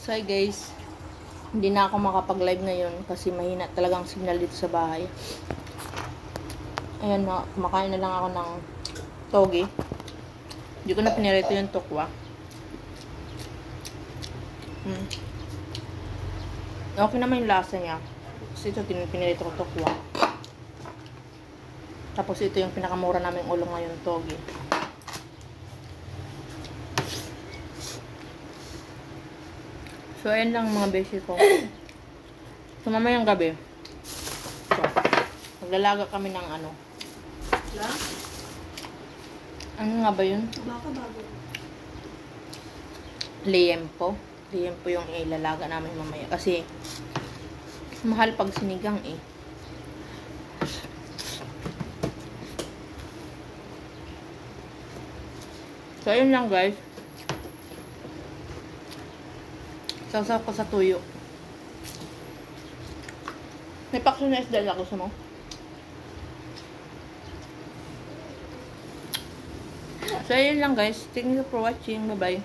So hi guys, hindi na ako makapag-live ngayon kasi mahina talagang signal dito sa bahay. Ayan na, kumakain na lang ako ng togi. Hindi ko na pinirito yung tokwa. Okay naman yung lasa niya. Kasi ito, pinirito ko tokwa. Tapos ito yung pinakamura namin ulo ngayon, togi. So, ayan lang mga beshi ko. So, mamayang gabi. So, maglalaga kami ng ano. Ano nga ba yun? Baka bago. Liempo. Liempo yung ilalaga namin mamaya. Kasi, mahal pag sinigang eh. So, ayun lang guys. Sausaw ko sa tuyo. May pakso na isda ako sa mo. So, ayun lang guys. Thank you for watching. Bye-bye.